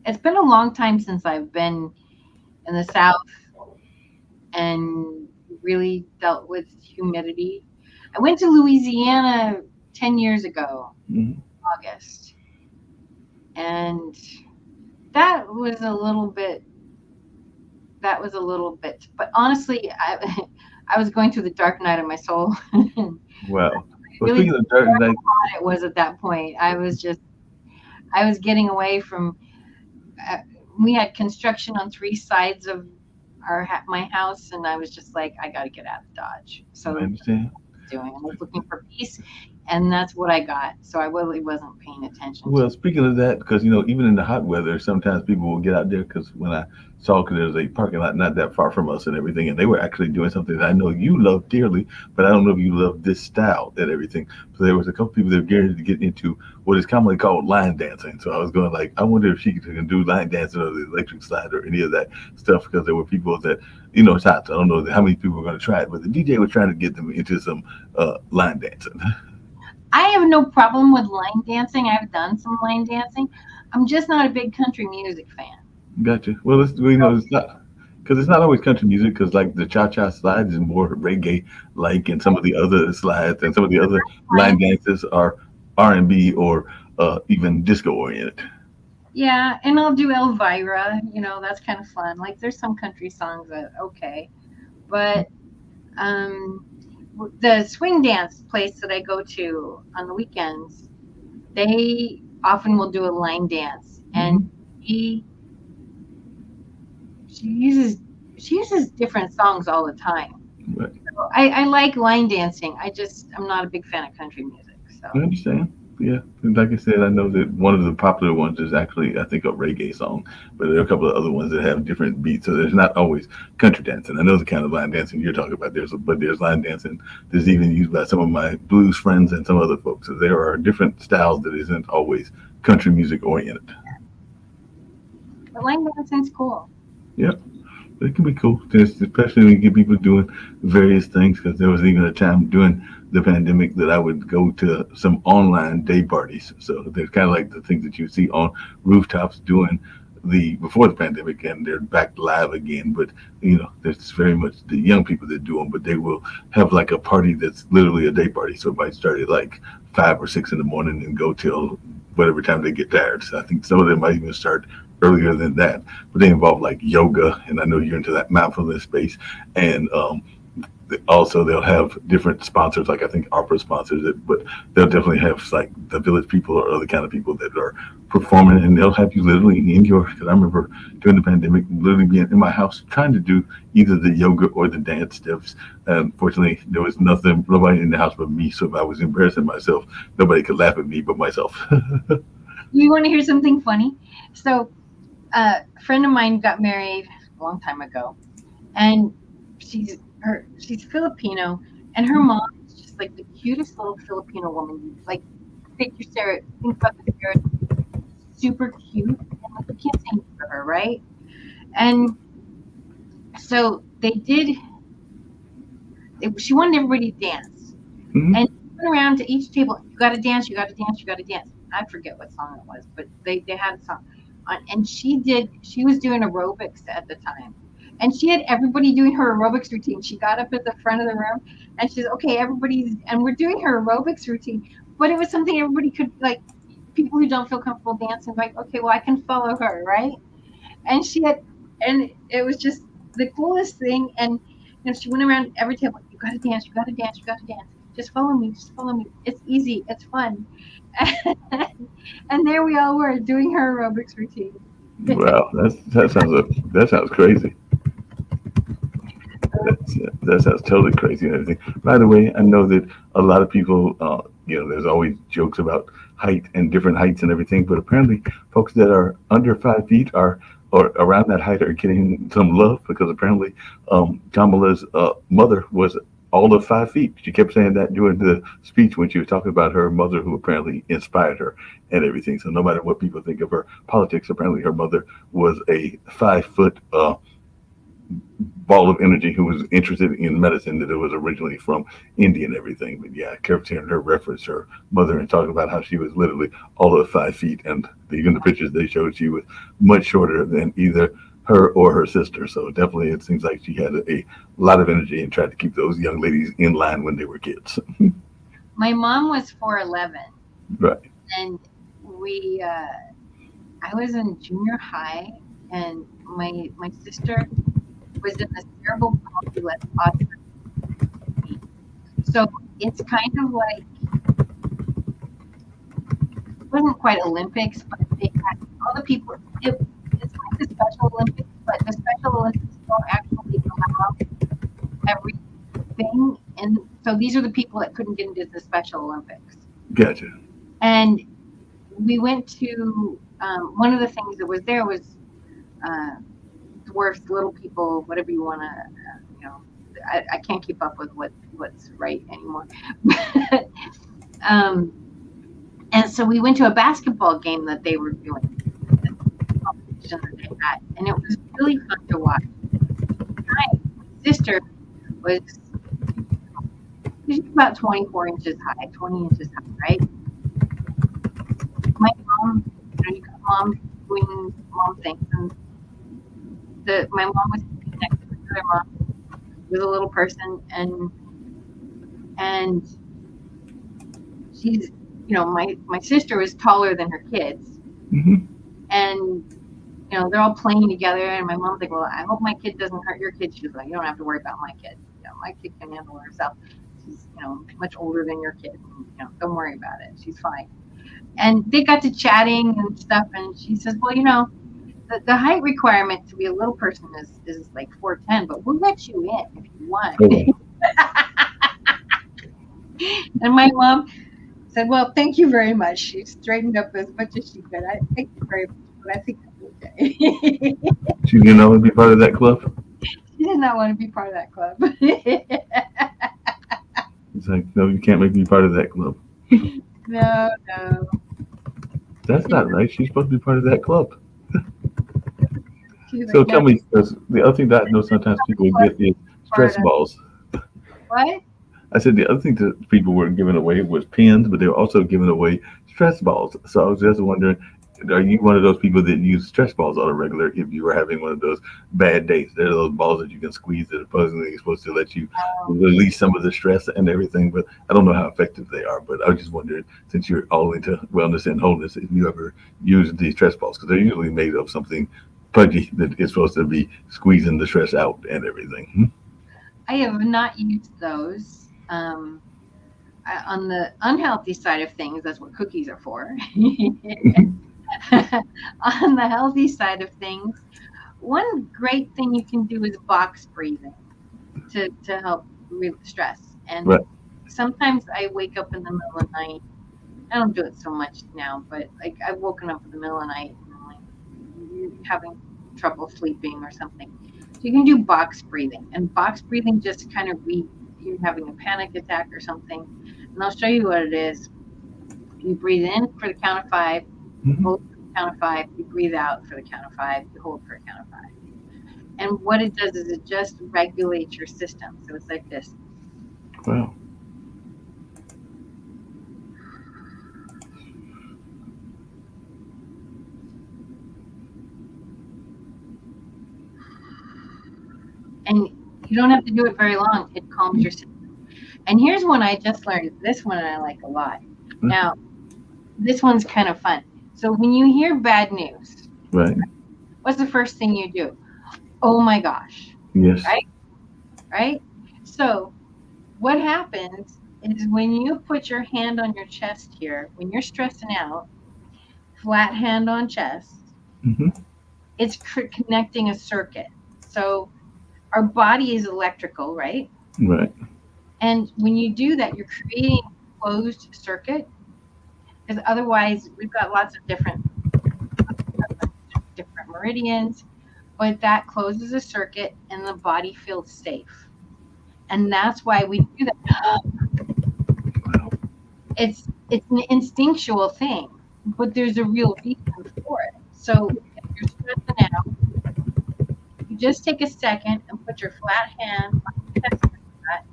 It's been a long time since I've been in the South and really dealt with humidity. I went to Louisiana 10 years ago, Hmm. August, and that was a little bit, but honestly, I was going through the dark night of my soul. I Wow. Well, really speaking didn't of dark care night, how hot it was at that point. I was getting away from, uh, we had construction on three sides of my house, and I was just like, I got to get out of Dodge. So I understand. doing. I was looking for peace, and that's what I got. So I really wasn't paying attention to. Well, speaking of that, because even in the hot weather, sometimes people will get out there. Because when I saw, because there's a parking lot not that far from us and everything, and they were actually doing something that I know you love dearly, but I don't know if you love this style and everything. So there was a couple people that were getting to get into what is commonly called line dancing. So I was going like, I wonder if she can do line dancing or the electric slide or any of that stuff, because there were people that it's hot. So I don't know how many people were going to try it, but the DJ was trying to get them into some line dancing. I have no problem with line dancing. I've done some line dancing. I'm just not a big country music fan. Gotcha. Well, it's not because it's not always country music. Because like the cha cha slide is more reggae like, and some of the other slides and some of the other line Fine. dances are R&B or even disco oriented. Yeah, and I'll do Elvira. That's kind of fun. Like there's some country songs that okay, but um, the swing dance place that I go to on the weekends, they often will do a line dance, and Hmm. she she uses she uses different songs all the time. Right. So I like line dancing. I'm not a big fan of country music. So I understand. Yeah, and like I said, I know that one of the popular ones is actually, I think, a reggae song, but there are a couple of other ones that have different beats. So there's not always country dancing. I know the kind of line dancing you're talking about. There's line dancing that's even used by some of my blues friends and some other folks. So there are different styles that isn't always country music oriented. but line dancing's cool. Yeah. It can be cool, especially when you get people doing various things. Because there was even a time during the pandemic that I would go to some online day parties. So they're kind of like the things that you see on rooftops doing the before the pandemic, and they're back live again. But there's very much the young people that do them, but they will have like a party that's literally a day party. So it might start at like 5 or 6 in the morning and go till whatever time they get tired. So I think some of them might even start earlier than that, but they involve like yoga, and I know you're into that mindfulness space, and also they'll have different sponsors, like I think opera sponsors it, but they'll definitely have like the village people or other kind of people that are performing, and they'll have you literally in your, because I remember during the pandemic literally being in my house trying to do either the yoga or the dance steps. Unfortunately, there was nobody in the house but me, so if I was embarrassing myself, nobody could laugh at me but myself. You want to hear something funny? So a friend of mine got married a long time ago, and she's Filipino, and her mom is just like the cutest little Filipino woman. Like think about the spirit, super cute, and like you can't say no to her, right? And so she wanted everybody to dance, Mhm. and she went around to each table. You got to dance. You got to dance. You got to dance. I forget what song it was, but they had a song on, and she was doing aerobics at the time, and she had everybody doing her aerobics routine. She got up at the front of the room, and she's okay, and we're doing her aerobics routine, but it was something everybody could like. People who don't feel comfortable dancing, like, okay, well, I can follow her, right? And and it was just the coolest thing. And she went around every table. You got to dance. You got to dance. You got to dance. Just follow me. Just follow me. It's easy. It's fun. And there we all were doing her aerobics routine. Wow, that sounds crazy. That's, that sounds totally crazy and everything. By the way, I know that a lot of people, there's always jokes about height and different heights and everything. But apparently, folks that are under 5 feet are or around that height are getting some love because apparently Kamala's mother was all of 5 feet. She kept saying that during the speech when she was talking about her mother, who apparently inspired her and everything. So no matter what people think of her politics, apparently her mother was a 5 foot ball of energy who was interested in medicine that it was originally from India and everything. But yeah, I kept hearing her reference her mother and talking about how she was literally all of 5 feet. And even the pictures they showed, she was much shorter than either her or her sister. So definitely it seems like she had a lot of energy and tried to keep those young ladies in line when they were kids. My mom was 4'11", Right. and we I was in junior high, and my sister was in the cerebral palsy left autism. So it's kind of like, it wasn't quite Olympics, but they had all the people. It's like the Special Olympics, but the Special Olympics don't actually allow everything. And so these are the people that couldn't get into the Special Olympics. Gotcha. And we went to one of the things that was there was uh, dwarfs, little people, whatever you want to, I can't keep up with what's right anymore. um, and so we went to a basketball game that they were doing, competition that they had, and it was really fun to watch. My sister was she's about 24 inches high, 20 inches high, right? My mom, you got mom doing mom things, and my mom was sitting next to another mom with a little person, and she's, my sister was taller than her kids, Hmm. and they're all playing together, and my mom's like, well, I hope my kid doesn't hurt your kid. She's like, you don't have to worry about my kid. My kid can handle herself. She's much older than your kid. Don't worry about it. She's fine. And they got to chatting and stuff, and she says, well, the height requirement to be a little person is like 4'10", but we'll let you in if you want. Oh, wow. And my mom said, well, thank you very much. She straightened up as much as she could. I thank you very much, but I think I'm okay. She didn't want to be part of that club. She did not want to be part of that club. It's like, no, you can't make me part of that club. No, no. That's not right. She's supposed to be part of that club. She's So like, no, tell me, because the other thing that I know sometimes people get is part stress of balls. what? I said the other thing that people were giving away was pins, but they were also giving away stress balls. So I was just wondering, are you one of those people that use stress balls on a regular if you were having one of those bad days? They're those balls that you can squeeze that supposedly is supposed to let you release some of the stress and everything, but I don't know how effective they are. But I was just wondering, since you're all into wellness and wholeness, if you ever use these stress balls, because they're usually made of something pudgy that is supposed to be squeezing the stress out and everything. I have not used those. On the unhealthy side of things, that's what cookies are for. On the healthy side of things, one great thing you can do is box breathing to help relieve stress. And Right. sometimes I wake up in the middle of the night. I don't do it so much now, but like I've woken up in the middle of the night and I'm like having trouble sleeping or something. So you can do box breathing, and box breathing just kind of you're having a panic attack or something. And I'll show you what it is. You breathe in for the count of 5, Mhm. hold for the count of 5, you breathe out for the count of 5, you hold for a count of 5. And what it does is it just regulates your system. So it's like this. Wow. And you don't have to do it very long. It calms your system. And here's one I just learned. This one I like a lot. Now, this one's kind of fun. So when you hear bad news, Right. what's the first thing you do? Oh my gosh, Yes. right? Right? So what happens is when you put your hand on your chest here, when you're stressing out, flat hand on chest, Hmm. it's connecting a circuit. So our body is electrical, right? Right. And when you do that, you're creating a closed circuit. because otherwise we've got lots of different meridians, but that closes a circuit and the body feels safe. And that's why we do that. It's an instinctual thing, but there's a real reason for it. So if you're stressing out, you just take a second and put your flat hand on your chest like that.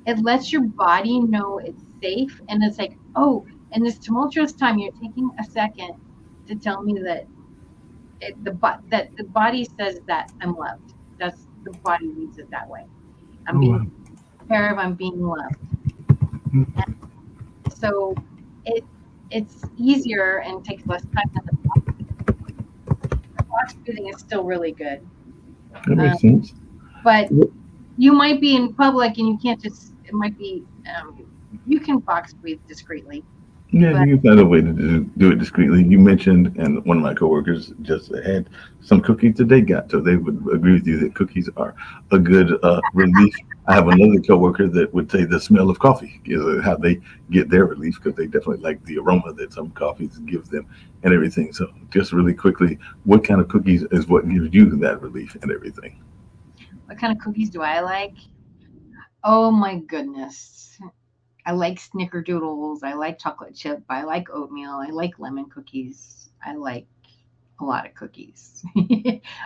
It lets your body know it's safe, and it's like, oh, in this tumultuous time, you're taking a second to tell me that that the body says that I'm loved. That's the body reads it that way. I'm Oh being wow. taken care of. I'm being loved. Mm, So it it's easier and takes less time than the box breathing is still really good. that Um, makes sense. but you might be in public and you can't just. It might be you can box breathe discreetly, Yeah, but you can find a way to do it discreetly. You mentioned, and one of my coworkers just had some cookies that they got, so they would agree with you that cookies are a good relief. I have another coworker that would say the smell of coffee is how they get their relief because they definitely like the aroma that some coffees gives them and everything. So, just really quickly, what kind of cookies is what gives you that relief and everything? what kind of cookies do I like? Oh my goodness. I like snickerdoodles. I like chocolate chip. I like oatmeal. I like lemon cookies. I like a lot of cookies.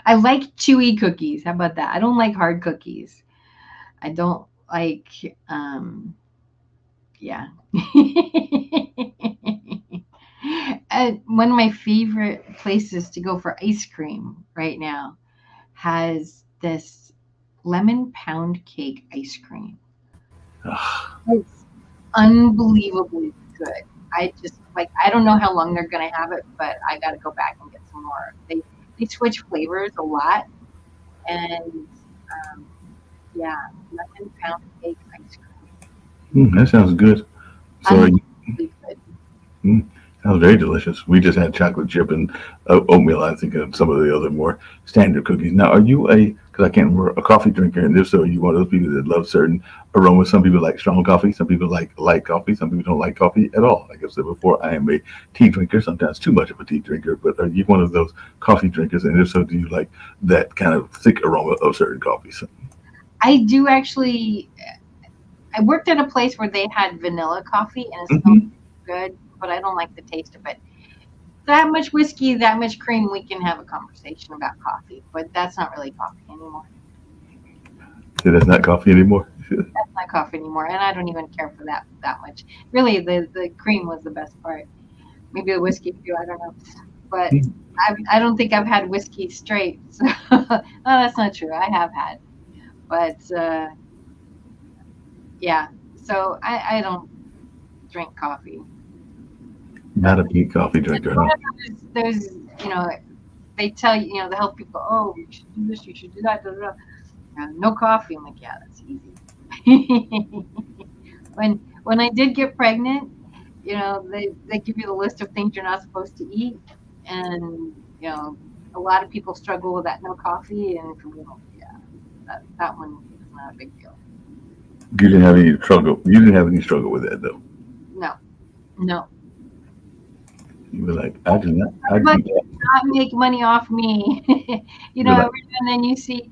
I like chewy cookies. How about that? I don't like hard cookies. I don't like, yeah. And one of my favorite places to go for ice cream right now has this lemon pound cake ice cream. Ah, It's unbelievably good. I just like I don't know how long they're gonna have it, but I gotta go back and get some more. They switch flavors a lot, and um, yeah, lemon pound cake ice cream, that sounds good. So, are you, unbelievably good. mm, sounds very delicious. We just had chocolate chip and oatmeal, I think, and some of the other more standard cookies. Now, are you because I can't remember, a coffee drinker? And if so, are you one of those people that love certain aromas? Some people like strong coffee, some people like light coffee, some people don't like coffee at all. Like I said before, I am a tea drinker, sometimes too much of a tea drinker, but are you one of those coffee drinkers? And if so, do you like that kind of thick aroma of certain coffees? I do actually. I worked at a place where they had vanilla coffee, and it smelled Hmm. good, but I don't like the taste of it. That much whiskey, that much cream, we can have a conversation about coffee, but that's not really coffee anymore. So that's not coffee anymore. That's not coffee anymore, and I don't even care for that much. Really, the cream was the best part. Maybe the whiskey too. I don't know, but I don't think I've had whiskey straight. So no, that's not true. I have had, but yeah. So I don't drink coffee. Not a big coffee drinker, huh? There's they tell you the health people, oh, you should do this, you should do that. Da, da, da. No coffee. I'm like, yeah, that's easy. When I did get pregnant, they give you the list of things you're not supposed to eat, and a lot of people struggle with that no coffee, and for me, yeah, that one is not a big deal. You didn't have any struggle. You didn't have any struggle with that though. No, no. You were like, I do not. I do Everybody not. does not make money off me. You're like, And then you see,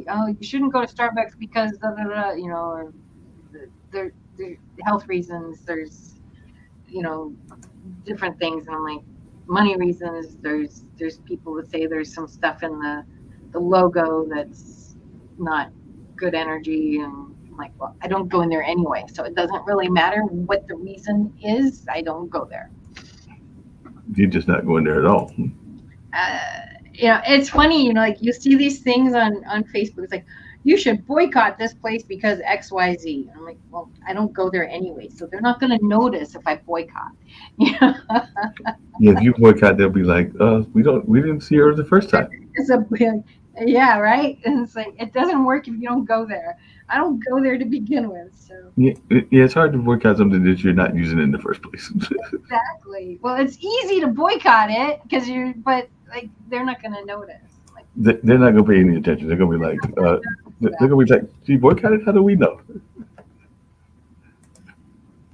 oh, you shouldn't go to Starbucks because da, da, da, or the health reasons. There's you know different things, and I'm like, money reasons. There's people that say there's some stuff in the logo that's not good energy, and I'm like, well, I don't go in there anyway, so it doesn't really matter what the reason is. I don't go there. you're just not going there at all. uh, it's funny, like you see these things on Facebook. It's like you should boycott this place because X, Y, Z. And I'm like, well, I don't go there anyway, so they're not going to notice if I boycott. You know, Yeah, if you boycott, they'll be like, we didn't see her the first time. it's a yeah, right. And it's like it doesn't work if you don't go there. I don't go there to begin with, so Yeah, yeah, it's hard to boycott something that you're not using in the first place. exactly. Well, it's easy to boycott it because but like they're not going to notice. Like, They're not gonna pay any attention. They're gonna be like, they're gonna be like, she boycotted. How do we know?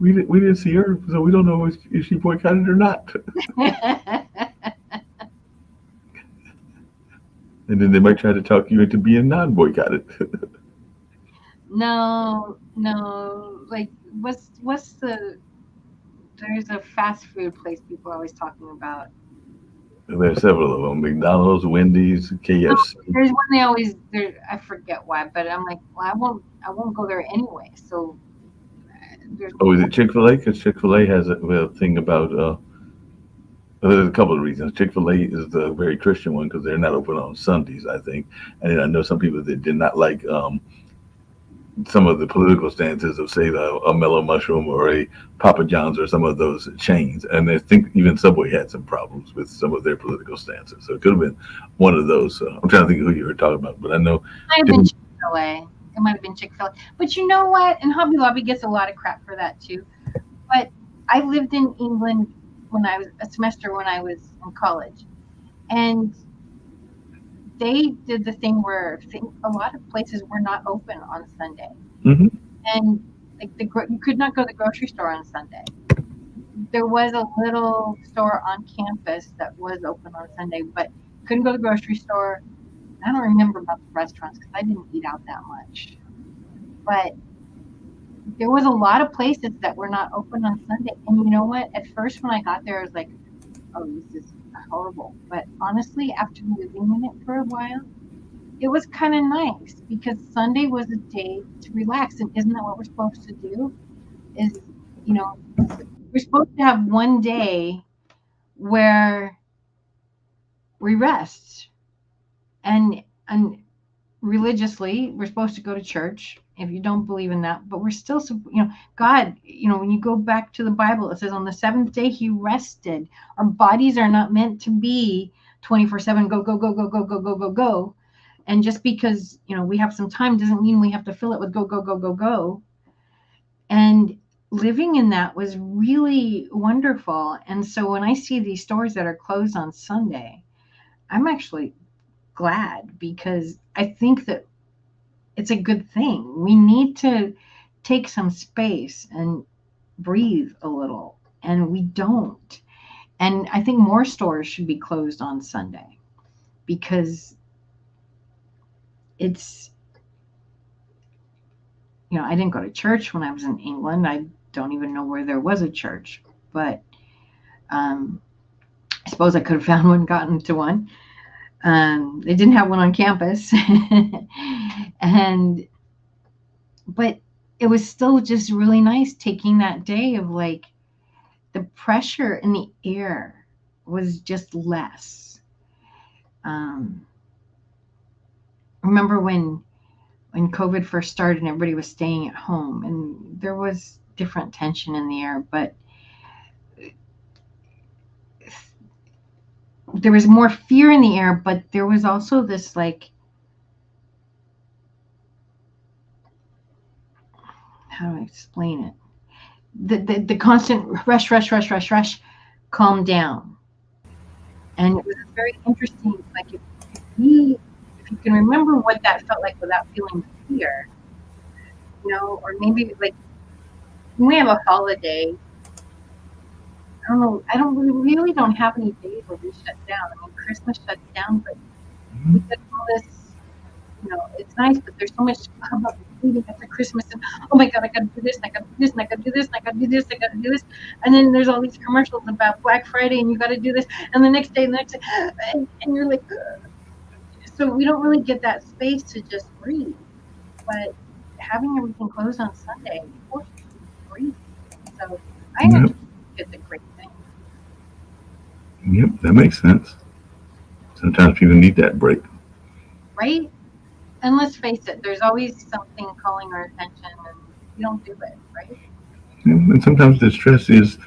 we didn't see her, so we don't know if she boycotted or not. And then they might try to talk you into being non-boycotted. No, no. Like, what's there's a fast food place people are always talking about. There's several of them: McDonald's, Wendy's, No, KFC. there's one they always there. I forget why, but I'm like, well, I won't go there anyway. So there's Oh, is it Chick-fil-A? Because Chick-fil-A has a thing about. There's a couple of reasons. Chick-fil-A is the very Christian one because they're not open on Sundays, I think. And then I know some people that did not like some of the political stances of, say, a Mellow Mushroom or a Papa John's or some of those chains. And I think even Subway had some problems with some of their political stances. So it could have been one of those. I'm trying to think of who you were talking about, but I know. might have been Chick-fil-A. It might have been Chick-fil-A. But you know what? And Hobby Lobby gets a lot of crap for that too. But I lived in England when I was a semester when I was in college, and they did the thing where a lot of places were not open on Sunday, Hmm. and like you could not go to the grocery store on Sunday. There was a little store on campus that was open on Sunday, but couldn't go to the grocery store. I don't remember about the restaurants because I didn't eat out that much. But there was a lot of places that were not open on Sunday. And you know what? At first, when I got there, I was like, "Oh, this is horrible." But honestly, after living in it for a while, it was kind of nice because Sunday was a day to relax. And isn't that what we're supposed to do? Is you know, we're supposed to have one day where we rest and religiously we're supposed to go to church if you don't believe in that, but we're still God, when you go back to the Bible, it says on the seventh day he rested. Our bodies are not meant to be 24/7 go go go go go go go go go. And just because we have some time doesn't mean we have to fill it with go go go go go. And living in that was really wonderful. And so when I see these stores that are closed on Sunday, I'm actually glad because I think that it's a good thing. We need to take some space and breathe a little, and we don't. And I think more stores should be closed on Sunday because it's, I didn't go to church when I was in England. I don't even know where there was a church, but um, I suppose I could have found one, gotten to one. They didn't have one on campus. and but it was still just really nice taking that day of like the pressure in the air was just less. um, Remember when COVID first started and everybody was staying at home and there was different tension in the air, but there was more fear in the air, but there was also this like, how do I explain it? The constant rush, rush, rush, rush, rush, calm down. And it was very interesting. Like if you can remember what that felt like without feeling fear, or maybe like when we have a holiday, I don't know, we really don't have any days where we shut down. I mean, Christmas shuts down, but we get all this, it's nice, but there's so much hubbub leading up to Christmas, and oh my God, I gotta do this, and I gotta do this, and I gotta do this, and I gotta do this, I gotta do this, and then there's all these commercials about Black Friday, and you gotta do this, and the next day, and you're like, ugh. So we don't really get that space to just breathe. But having everything closed on Sunday forces you to breathe. So I Yep, actually think it's a great thing, yep, that makes sense. Sometimes people need that break. right? And let's face it, there's always something calling our attention, and you don't do it, right? And sometimes the stress is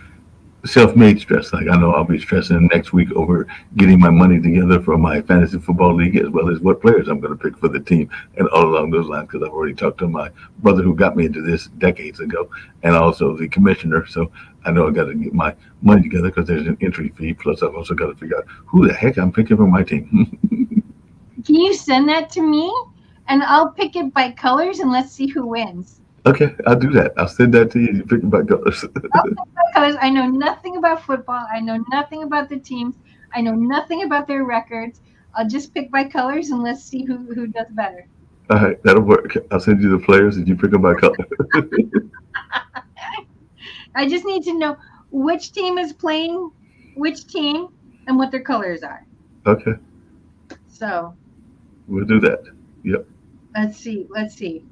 self-made stress. Like I know I'll be stressing next week over getting my money together for my fantasy football league, as well as what players I'm going to pick for the team, and all along those lines. Because I've already talked to my brother who got me into this decades ago, and also the commissioner. So I know I got to get my money together because there's an entry fee. Plus, I've also got to figure out who the heck I'm picking for my team. Can you send that to me? And I'll pick it by colors and let's see who wins. Okay, I'll do that. I'll send that to you. You pick them by colors. Colors. I know nothing about football. I know nothing about the teams. I know nothing about their records. I'll just pick by colors and let's see who does better. All right, that'll work. I'll send you the players and you pick them by color. I just need to know which team is playing which team and what their colors are. Okay, So we'll do that. Yep. let's see. Let's see.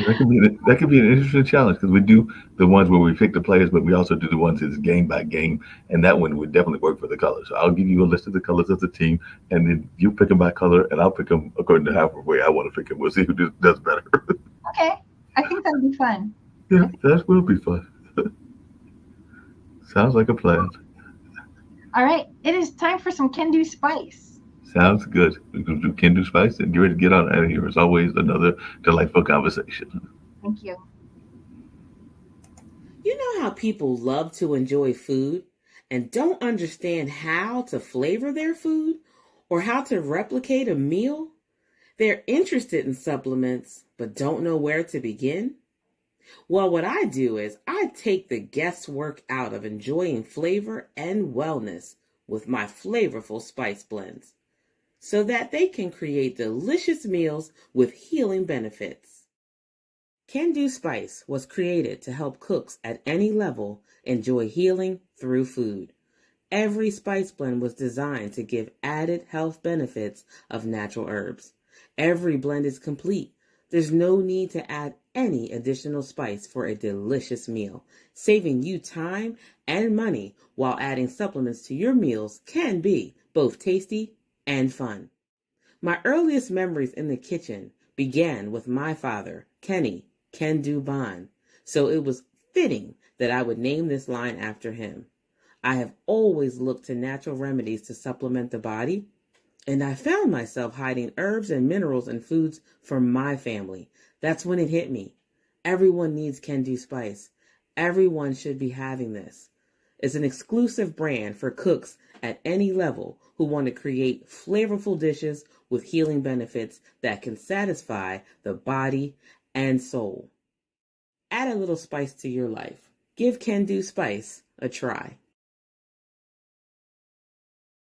That could be an interesting challenge because we do the ones where we pick the players, but we also do the ones that's game by game, and that one would definitely work for the colors. So I'll give you a list of the colors of the team, and then you pick them by color, and I'll pick them according to however way I want to pick them. We'll see who does better. Okay. I think that'll be fun. Yeah, that will be fun. Sounds like a plan. All right. It is time for some can do spice. Sounds good. We can do Kindle Spice and get ready to get on out of here. As always, another delightful conversation. Thank you. You know how people love to enjoy food and don't understand how to flavor their food or how to replicate a meal? They're interested in supplements but don't know where to begin? Well, what I do is I take the guesswork out of enjoying flavor and wellness with my flavorful spice blends so that they can create delicious meals with healing benefits. Can Do Spice was created to help cooks at any level enjoy healing through food. Every spice blend was designed to give added health benefits of natural herbs. Every blend is complete. There's no need to add any additional spice for a delicious meal. Saving you time and money while adding supplements to your meals can be both tasty and fun. My earliest memories in the kitchen began with my father, Kenny Can Do Bond, so it was fitting that I would name this line after him. I have always looked to natural remedies to supplement the body, and I found myself hiding herbs and minerals in foods for my family. That's when it hit me. Everyone needs Can Do Spice. Everyone should be having this. It's an exclusive brand for cooks at any level who want to create flavorful dishes with healing benefits that can satisfy the body and soul. Add a little spice to your life. Give Can Do Spice a try.